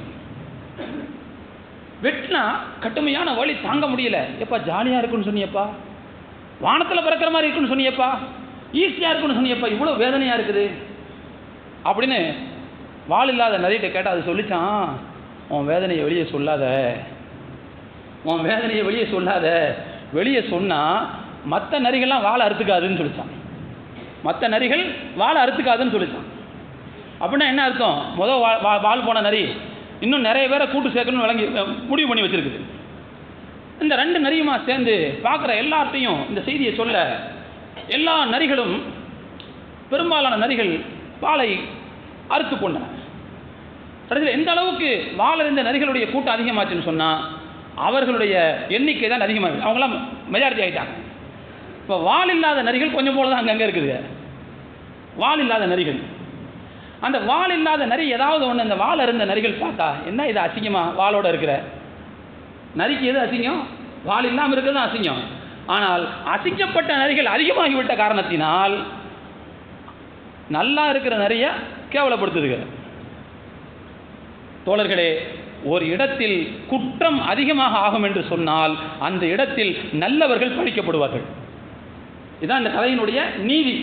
வெட்டினா கடுமையான வலி தாங்க முடியல. எப்பா ஜாலியாக இருக்குன்னு சொன்னியப்பா, வானத்தில் பறக்கிற மாதிரி இருக்குன்னு சொன்னியப்பா, ஈஸியாக இருக்குன்னு சொன்னியப்பா, இவ்வளோ வேதனையாக இருக்குது அப்படின்னு வால் இல்லாத நரிகிட்ட கேட்டால் அது சொல்லிச்சான், உன் வேதனையை வெளியே சொல்லாத, உன் வேதனையை வெளியே சொல்லாத, வெளியே சொன்னால் மற்ற நரிகள்லாம் வாழை அறுத்துக்காதுன்னு சொல்லிச்சான். மற்ற நரிகள் வாழை அறுத்துக்காதுன்னு சொல்லிச்சான். அப்படின்னா என்ன அர்த்தம், முதல் வால் போன நரி இன்னும் நிறைய பேரை கூட்டு சேர்க்கணும்னு விளங்கி முடிவு பண்ணி வச்சிருக்குது. இந்த ரெண்டு நரியுமா சேர்ந்து பார்க்குற எல்லாத்தையும் இந்த செய்தியை சொல்ல, எல்லா நரிகளும், பெரும்பாலான நரிகள் வாளை அறுத்து கொண்டன. கடைசியில் எந்த அளவுக்கு வாழ இருந்த நரிகளுடைய கூட்டம் அதிகமாச்சுன்னு சொன்னால் அவர்களுடைய எண்ணிக்கை தான் அதிகமாகுது. அவங்களாம் மெஜாரிட்டி ஆகிட்டாங்க. இப்போ வால் இல்லாத நரிகள் கொஞ்சம் போல தான் அங்கங்கே இருக்குது. வால் இல்லாத நரிகள், அந்த வால் இல்லாத நரி ஏதாவது ஒன்று அந்த வால் இருந்த நரிகள் பார்த்தா, என்ன இது அசிங்கமாக வாளோட இருக்கிற நரிக்கு எது அசிங்கம், வால் இல்லாமல் இருக்கிறது தான் அசிங்கம். ஆனால் அசிங்கப்பட்ட நரிகள் அதிகமாகிவிட்ட காரணத்தினால் நல்லா இருக்கிற நரியை கேவலப்படுத்துதுங்க. தோழர்களே, ஒரு இடத்தில் குற்றம் அதிகமாக ஆகும் என்று சொன்னால் அந்த இடத்தில் நல்லவர்கள் பழிக்கப்படுவார்கள். இதுதான் இந்த கதையினுடைய நீதி.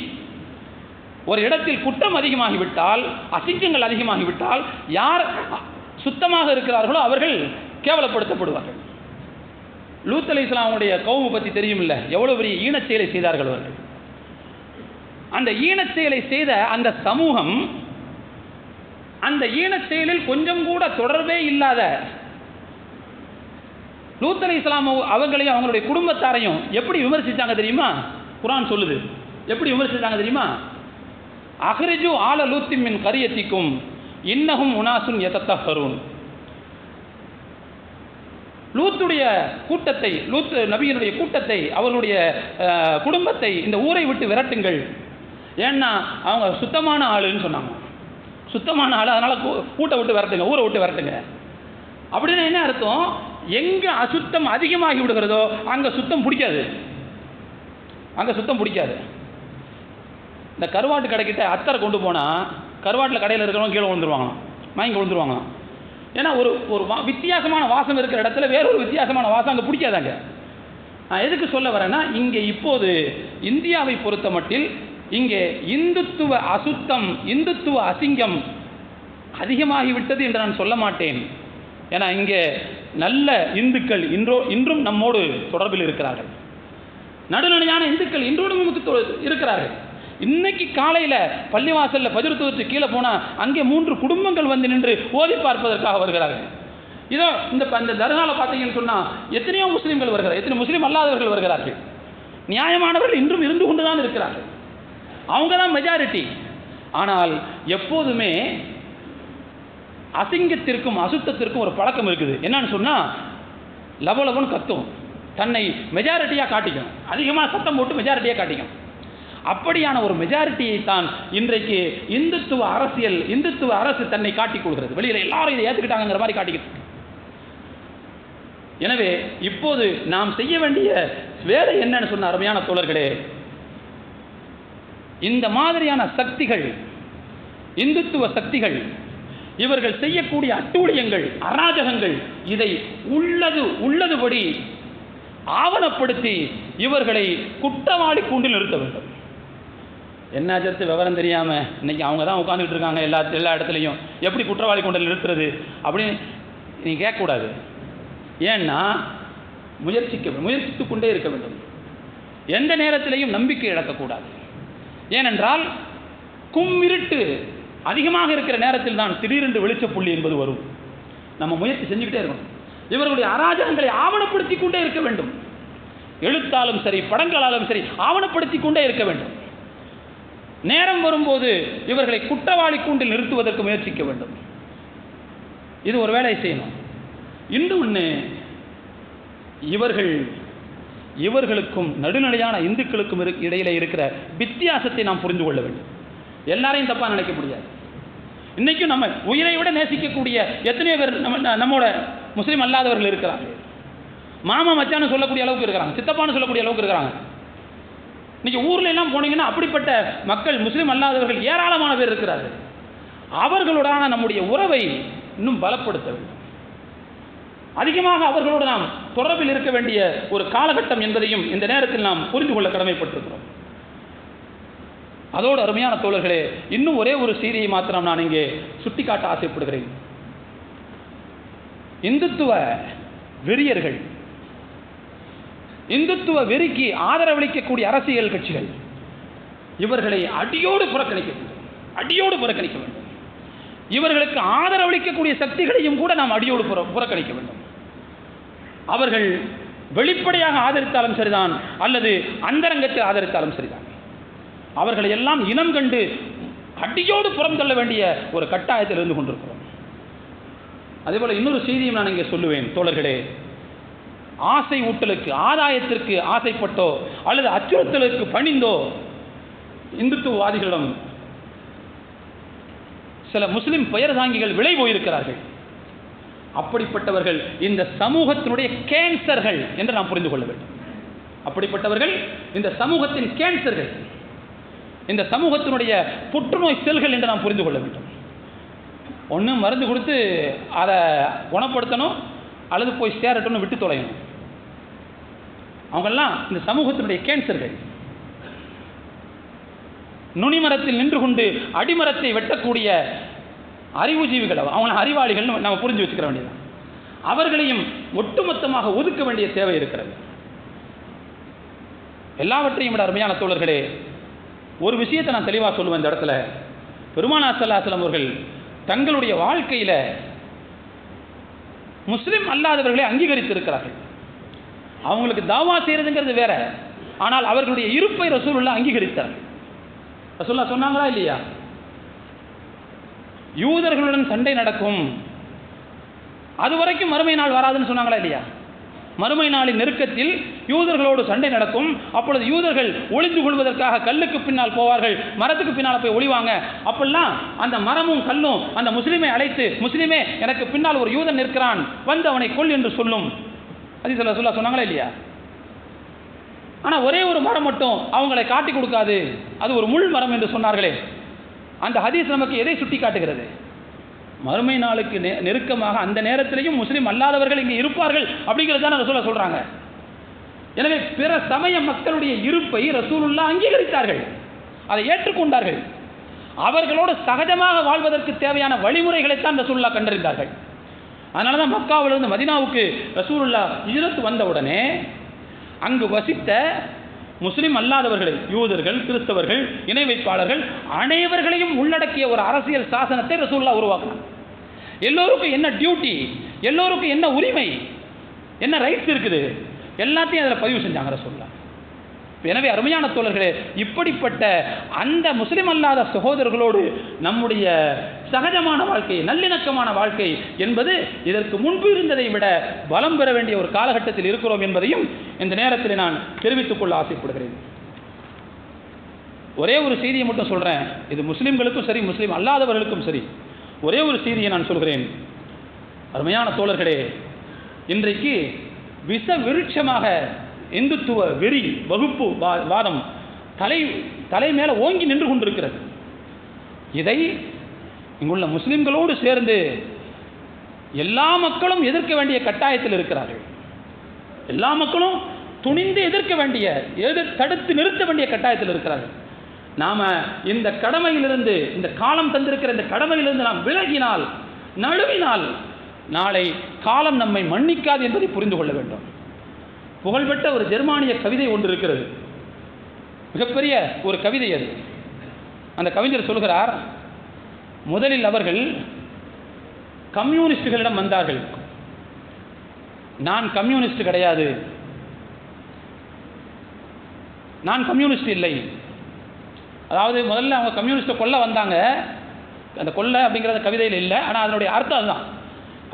ஒரு இடத்தில் குற்றம் அதிகமாகிவிட்டால், அசிங்கங்கள் அதிகமாகிவிட்டால், யார் சுத்தமாக இருக்கிறார்களோ அவர்கள் கேவலப்படுத்தப்படுவார்கள். லூத் அலைஹிஸ்ஸலாமுடைய கௌம பற்றி தெரியும் இல்லை, எவ்வளோ பெரிய ஈனச்செயலை செய்தார்கள் அவர்கள். அந்த ஈனச்செயலை செய்த அந்த சமூகம், அந்த ஈனச்செயலில் கொஞ்சம் கூட தொடர்பே இல்லாத லூத் அலைஹிஸ்ஸலாம் அவங்களையும் அவங்களுடைய குடும்பத்தாரையும் எப்படி விமர்சித்தாங்க தெரியுமா? குர்ஆன் சொல்லுது. எப்படி விமர்சித்தாங்க தெரியுமா? அஹ்ரிஜு ஆல லூத்தின் மின் கரியத்திக்கும் இன்னஹும் உனாசுன் யதத்தஹரூன். லூத்துடைய கூட்டத்தை, லூத் நபியினுடைய கூட்டத்தை, அவர்களுடைய குடும்பத்தை இந்த ஊரை விட்டு விரட்டுங்கள். ஏன்னா அவங்க சுத்தமான ஆளுன்னு சொன்னாங்க. சுத்தமான ஆள், அதனால் கூட்டை விட்டு விரட்டுங்க, ஊரை விட்டு விரட்டுங்க. அப்படின்னு என்ன அர்த்தம்? எங்கே அசுத்தம் அதிகமாகி விடுகிறதோ அங்கே சுத்தம் பிடிக்காது, அங்கே சுத்தம் பிடிக்காது. இந்த கருவாட்டு கடைக்கிட்ட அத்தரை கொண்டு போனால் கருவாட்டில் கடையில் இருக்கிறவங்க கீழே விழுந்துருவாங்களாம், மயங்கி விழுந்துருவாங்களாம். ஏன்னா ஒரு ஒரு வித்தியாசமான வாசம் இருக்கிற இடத்துல வேறொரு வித்தியாசமான வாசம் அங்கே பிடிக்காதாங்க. நான் எதுக்கு சொல்ல வரேன்னா, இங்கே இப்போது இந்தியாவை பொறுத்த மட்டில் இங்கே இந்துத்துவ அசுத்தம், இந்துத்துவ அசிங்கம் அதிகமாகிவிட்டது என்று நான் சொல்ல மாட்டேன். ஏன்னா இங்கே நல்ல இந்துக்கள் இன்றும் நம்மோடு தொடர்பில் இருக்கிறார்கள். நடுநிலையான இந்துக்கள் இன்றோடு நமக்கு இருக்கிறார்கள். இன்னைக்கு காலையில் பள்ளிவாசலில் ஃபஜ்ர் தொழுது கீழே போனால் அங்கே 3 குடும்பங்கள் வந்து நின்று ஓதி பார்ப்பதற்காக வருகிறார்கள். இதோ இந்த தர்காவில் பார்த்தீங்கன்னு சொன்னால் எத்தனையோ முஸ்லீம்கள் வருகிறார்கள், எத்தனை முஸ்லீம் அல்லாதவர்கள் வருகிறார்கள். நியாயமானவர்கள் இன்றும் இருந்து கொண்டு தான் இருக்கிறார்கள். அவங்க தான் மெஜாரிட்டி. ஆனால் எப்போதுமே அசிங்கத்திற்கும் அசுத்தத்திற்கும் ஒரு பழக்கம் இருக்குது. என்னன்னு சொன்னால் லவலவன் கத்தும், தன்னை மெஜாரிட்டியாக காட்டிக்கும், அதிகமாக சத்தம் போட்டு மெஜாரிட்டியாக காட்டிக்கும். அப்படியான ஒரு மெஜாரிட்டியை தான் இன்றைக்கு இந்துத்துவ அரசியல், இந்துத்துவ அரசு தன்னை காட்டிக் கொள்கிறது. வெளியில் எல்லாரும் இதை ஏற்றுக்கிட்டாங்கிற மாதிரி காட்டிக்கிட்டு. எனவே இப்போது நாம் செய்ய வேண்டிய வேலை என்னன்னு சொன்ன அருமையான தோழர்களே, இந்த மாதிரியான சக்திகள், இந்துத்துவ சக்திகள், இவர்கள் செய்யக்கூடிய அட்டூழியங்கள், அராஜகங்கள், இதை உள்ளதுபடி ஆவணப்படுத்தி இவர்களை குற்றவாளி கூண்டில் நிறுத்த வேண்டும். என்ன ஜத்து விவரம் தெரியாம இன்னைக்கு அவங்க தான் உட்கார்ந்துட்டு இருக்காங்க எல்லா இடத்துலையும். எப்படி குற்றவாளி கூண்டில் நிறுத்துறது அப்படின்னு நீ கேட்கக்கூடாது. ஏன்னா முயற்சித்து கொண்டே இருக்க வேண்டும். எந்த நேரத்திலையும் நம்பிக்கை இழக்கக்கூடாது. ஏனென்றால் கும்மிருட்டு அதிகமாக இருக்கிற நேரத்தில் தான் திடீரென்று வெளிச்ச புள்ளி என்பது வரும். நம்ம முயற்சி செஞ்சுக்கிட்டே இருக்கணும். இவர்களுடைய அராஜகங்களை ஆவணப்படுத்தி கொண்டே இருக்க வேண்டும். எழுத்தாலும் சரி, படங்களாலும் சரி, ஆவணப்படுத்தி கொண்டே இருக்க வேண்டும். நேரம் வரும்போது இவர்களை குற்றவாளி கூண்டில் நிறுத்துவதற்கு முயற்சிக்க வேண்டும். இது ஒரு வேலை செய்யணும். இன்னொன்று, இவர்களுக்கும் நடுநிலையான இந்துக்களுக்கும் இடையில இருக்கிற வித்தியாசத்தை நாம் புரிந்து கொள்ள வேண்டும். எல்லாரையும் தப்பா நினைக்க முடியாது. இன்னைக்கும் நம்ம உயிரை விட நேசிக்கக்கூடிய எத்தனையோ பேர் நம்மோட முஸ்லீம் அல்லாதவர்கள் இருக்கிறாங்க. மாமா மச்சான்னு சொல்லக்கூடிய அளவுக்கு இருக்கிறாங்க, சித்தப்பான்னு சொல்லக்கூடிய அளவுக்கு இருக்கிறாங்க. இன்னைக்கு ஊர்ல எல்லாம் போனீங்கன்னா அப்படிப்பட்ட மக்கள், முஸ்லீம் அல்லாதவர்கள் ஏராளமான பேர் இருக்கிறார்கள். அவர்களுடான நம்முடைய உறவை இன்னும் பலப்படுத்த வேண்டும். அதிகமாக அவர்களோடு நாம் தொடர்பில் இருக்க வேண்டிய ஒரு காலகட்டம் என்பதையும் இந்த நேரத்தில் நாம் புரிந்து கொள்ள கடமைப்பட்டிருக்கிறோம். அதோடு அருமையான தோழர்களே, இன்னும் ஒரே ஒரு செய்தியை மாத்திரம் நான் இங்கே சுட்டிக்காட்ட ஆசைப்படுகிறேன். இந்துத்துவ வெறியர்கள், இந்துத்துவ வெறிக்கு ஆதரவளிக்கக்கூடிய அரசியல் கட்சிகள், இவர்களை அடியோடு புறக்கணிக்க வேண்டும். இவர்களுக்கு ஆதரவளிக்கக்கூடிய சக்திகளையும் கூட நாம் அடியோடு புறக்கணிக்க வேண்டும். அவர்கள் வெளிப்படையாக ஆதரித்தாலும் சரிதான், அல்லது அந்தரங்கத்தில் ஆதரித்தாலும் சரிதான், அவர்களை எல்லாம் இனம் கண்டு அடியோடு புறம் தள்ள வேண்டிய ஒரு கட்டாயத்தில் இருந்து கொண்டிருக்கிறோம். அதேபோல இன்னொரு செய்தியும் நான் இங்கே சொல்லுவேன் தோழர்களே. ஆசை ஊட்டலுக்கு, ஆதாயத்திற்கு ஆசைப்பட்டோ அல்லது அச்சுறுத்தலுக்கு பணிந்தோ இந்துத்துவவாதிகளிடம் சில முஸ்லிம் பெயர் தாங்கிகள் விலை போயிருக்கிறார்கள். அப்படிப்பட்டவர்கள் இந்த சமூகத்தினுடைய கேன்சர்கள் என்று நாம் புரிந்து கொள்ள வேண்டும். அப்படிப்பட்டவர்கள் இந்த சமூகத்தின் கேன்சர்கள், இந்த சமூகத்தினுடைய புற்றுநோய் செல்கள் என்று நாம் புரிந்து கொள்ள வேண்டும். ஒன்று மருந்து கொடுத்து அதை குணப்படுத்தணும், அல்லது போய் சேரட்டும்னு விட்டு தொலையணும். அவங்கெல்லாம் இந்த சமூகத்தினுடைய கேன்சர்கள். நுனிமரத்தில் நின்று கொண்டு அடிமரத்தை வெட்டக்கூடிய அறிவுஜீவிகள், அவங்க அறிவாளிகள் நம்ம புரிஞ்சு வச்சுக்கிற வேண்டியது. அவர்களையும் ஒட்டுமொத்தமாக ஒதுக்க வேண்டிய தேவை இருக்கிறது. எல்லாவற்றையும் விட அருமையான தோழர்களே, ஒரு விஷயத்தை நான் தெளிவாக சொல்லுவேன் இந்த இடத்துல. பெருமானார் ஸல்லல்லாஹு அலைஹி வஸல்லம் அவர்கள் தங்களுடைய வாழ்க்கையில் முஸ்லிம் அல்லாதவர்களை அங்கீகரித்திருக்கிறார்கள். அவங்களுக்கு தாவா செய்யறதுங்கிறது வேற, ஆனால் அவர்களுடைய இருப்பை ரசூலுல்லாஹ் அங்கீகரித்தார்கள். ரசூலுல்லாஹ் சொன்னாங்களா இல்லையா? யூதர்களுடன் சண்டை நடக்கும், அது வரைக்கும் மறுமை நாள் வராதுன்னு சொன்னாங்களா இல்லையா? மறுமை நாளின் நெருக்கத்தில் யூதர்களோடு சண்டை நடக்கும். அப்பொழுது யூதர்கள் ஒளிந்து கொள்வதற்காக கல்லுக்கு பின்னால் போவார்கள், மரத்துக்கு பின்னால் போய் ஒளிவாங்க. அப்படிலாம் அந்த மரமும் கல்லும் அந்த முஸ்லிமை அழைத்து, முஸ்லிமே எனக்கு பின்னால் ஒரு யூதன் நிற்கிறான், வந்து அவனை கொல் என்று சொல்லும். ஹதீஸ் ரசூலுல்லாஹ் சொன்னாங்களா இல்லையா? ஆனால் ஒரே ஒரு மரம் மட்டும் அவங்களை காட்டி கொடுக்காது, அது ஒரு முள் மரம் என்று சொன்னார்களே. அந்த ஹதீஸ் நமக்கு எதை சுட்டி காட்டுகிறது? மறுமை நாளுக்கு நெருக்கமாக அந்த நேரத்திலையும் முஸ்லீம் அல்லாதவர்கள் இங்கே இருப்பார்கள் அப்படிங்கிறது தான் ரசூலுல்லாஹ் சொல்றாங்க. எனவே பிற சமய மக்களுடைய இருப்பை ரசூலுல்லாஹ் அங்கீகரித்தார்கள், அதை ஏற்றுக்கொண்டார்கள். அவர்களோடு சகஜமாக வாழ்வதற்கு தேவையான வழிமுறைகளைத்தான் ரசூலுல்லாஹ் கண்டறிந்தார்கள். அதனால தான் மக்காவிலிருந்து மதீனாவுக்கு ரசூலுல்லாஹ் ஹிஜ்ரத் வந்தவுடனே அங்கு வசித்த முஸ்லிம் அல்லாதவர்களை, யூதர்கள், கிறிஸ்தவர்கள், இணை வைப்பாளர்கள் அனைவர்களையும் உள்ளடக்கிய ஒரு அரசியல் சாசனத்தை ரசூலுல்லாஹ் உருவாக்கினார். எல்லோருக்கும் என்ன டியூட்டி, எல்லோருக்கும் என்ன உரிமை, என்ன ரைட்ஸ் இருக்குது, எல்லாத்தையும் அதில் பதிவு செஞ்சாங்க ரசூலுல்லாஹ். எனவே அருமையான தோழர்களே, இப்படிப்பட்ட அந்த முஸ்லிம் அல்லாத சகோதரர்களோடு நம்முடைய சகஜமான வாழ்க்கை, நல்லிணக்கமான வாழ்க்கை என்பது இதற்கு முன்பு இருந்ததை விட பலம் பெற வேண்டிய ஒரு காலகட்டத்தில் இருக்கிறோம் என்பதையும் இந்த நேரத்தில் நான் தெரிவித்துக் கொள்ள ஆசைப்படுகிறேன். ஒரே ஒரு செய்தியை மட்டும் சொல்கிறேன். இது முஸ்லீம்களுக்கும் சரி, முஸ்லீம் அல்லாதவர்களுக்கும் சரி, ஒரே ஒரு செய்தியை நான் சொல்கிறேன். அருமையான தோழர்களே, இன்றைக்கு விஷ விருட்சமாக இந்துத்துவ வெறி வகுப்பு வாதம் தலை மேலே ஓங்கி நின்று கொண்டிருக்கிறது. இதை இங்குள்ள முஸ்லிம்களோடு சேர்ந்து எல்லா மக்களும் எதிர்க்க வேண்டிய கட்டாயத்தில் இருக்கிறார்கள். எல்லா மக்களும் துணிந்து எதிர்க்க வேண்டிய, தடுத்து நிறுத்த வேண்டிய கட்டாயத்தில் இருக்கிறார்கள். நாம் இந்த கடமையிலிருந்து, இந்த காலம் தந்திருக்கிற இந்த கடமையிலிருந்து நாம் விலகினால், நழுவினால், நாளை காலம் நம்மை மன்னிக்காது என்பதை புரிந்து கொள்ள வேண்டும். புகழ்பெற்ற ஒரு ஜெர்மானிய கவிதை ஒன்று இருக்கிறது, மிகப்பெரிய ஒரு கவிதை அது. அந்த கவிஞர் சொல்கிறார், முதலில் அவர்கள் கம்யூனிஸ்டுகளிடம் வந்தார்கள். நான் கம்யூனிஸ்ட் கிடையாது, நான் கம்யூனிஸ்ட் இல்லை. அதாவது முதல்ல அவங்க கம்யூனிஸ்ட்டை கொல்ல வந்தாங்க. அந்த கொல்ல அப்படிங்கிறத கவிதையில் இல்லை, ஆனால் அதனுடைய அர்த்தம் அதுதான்.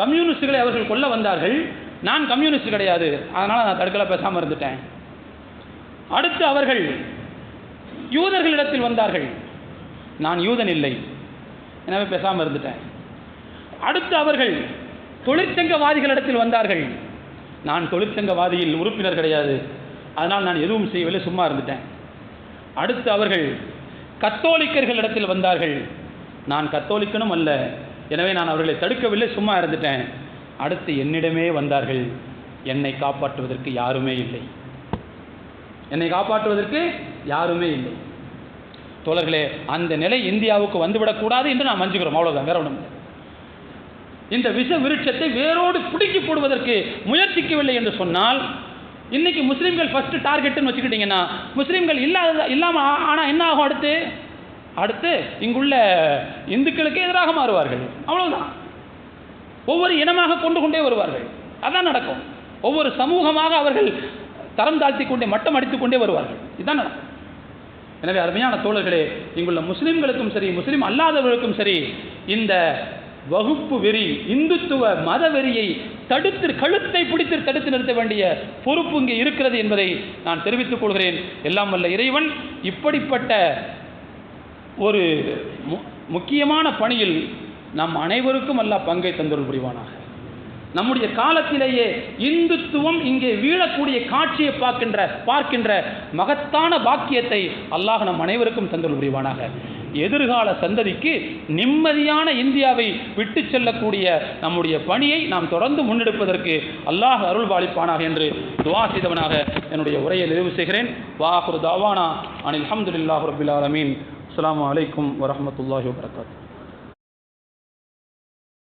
கம்யூனிஸ்டுகளை அவர்கள் கொல்ல வந்தார்கள், நான் கம்யூனிஸ்ட் கிடையாது, அதனால் நான் தடுக்கல, பேசாமல் இருந்துட்டேன். அடுத்து அவர்கள் யூதர்களிடத்தில் வந்தார்கள், நான் யூதன் இல்லை, எனவே பேசாமல் இருந்துட்டேன். அடுத்து அவர்கள் தொழிற்சங்கவாதிகளிடத்தில் வந்தார்கள், நான் தொழிற்சங்கவாதியில் உறுப்பினர் கிடையாது, அதனால் நான் எதுவும் செய்யவில்லை, சும்மா இருந்துட்டேன். அடுத்து அவர்கள் கத்தோலிக்கர்களிடத்தில் வந்தார்கள், நான் கத்தோலிக்கனும் அல்ல, எனவே நான் அவர்களை தடுக்கவில்லை, சும்மா இருந்துட்டேன். அடுத்து என்னிடமே வந்தார்கள், என்னை காப்பாற்றுவதற்கு யாருமே இல்லை, என்னை காப்பாற்றுவதற்கு யாருமே இல்லை. தோழர்களே, அந்த நிலை இந்தியாவுக்கு வந்துவிடக்கூடாது என்று நாம் அஞ்சுகிறோம், அவ்வளோதான், வேற ஒன்றும். இந்த விஷ விருட்சத்தை வேரோடு பிடுக்கி போடுவதற்கு முயற்சிக்கவில்லை என்று சொன்னால், இன்னைக்கு முஸ்லீம்கள் ஃபர்ஸ்ட் டார்கெட்னு வச்சுக்கிட்டீங்கன்னா, முஸ்லீம்கள் இல்லாமல் ஆனால் என்ன ஆகும்? அடுத்து இங்குள்ள இந்துக்களுக்கு எதிராக மாறுவார்கள், அவ்வளவுதான். ஒவ்வொரு இனமாக கொண்டே வருவார்கள், அதான் நடக்கும். ஒவ்வொரு சமூகமாக அவர்கள் தரம் தாழ்த்தி கொண்டே, மட்டம் அடித்துக் கொண்டே வருவார்கள், இதுதான் நடக்கும். எனவே அருமையான தோழர்களே, இங்குள்ள முஸ்லீம்களுக்கும் சரி, முஸ்லீம் அல்லாதவர்களுக்கும் சரி, இந்த வகுப்பு வெறி, இந்துத்துவ மத வெறியை கழுத்தை பிடித்து தடுத்து நிறுத்த வேண்டிய பொறுப்பு இங்கே இருக்கிறது என்பதை நான் தெரிவித்துக் கொள்கிறேன். எல்லாம் வல்ல இறைவன் இப்படிப்பட்ட ஒரு முக்கியமான பணியில் நம் அனைவருக்கும் அல்லாஹ் பங்கை தந்தருள் புரிவானாக. நம்முடைய காலத்திலேயே இந்துத்துவம் இங்கே வீழக்கூடிய காட்சியை பார்க்கின்ற மகத்தான பாக்கியத்தை அல்லாஹ் நம் அனைவருக்கும் தந்தருள் புரிவானாக. எதிர்கால சந்ததிக்கு நிம்மதியான இந்தியாவை விட்டு செல்லக்கூடிய நம்முடைய பணியை நாம் தொடர்ந்து முன்னெடுப்பதற்கு அல்லாஹ் அருள் பாலிப்பானாக என்று துஆ செய்தவனாக என்னுடைய உரையை நிறைவு செய்கிறேன். வாஹிரு தாவானா அனில் ஹம்துலில்லாஹி ரப்பில் ஆலமீன். அஸ்ஸலாமு அலைக்கும் வரஹ்மத்துல்லாஹி வபரகாத்துஹு.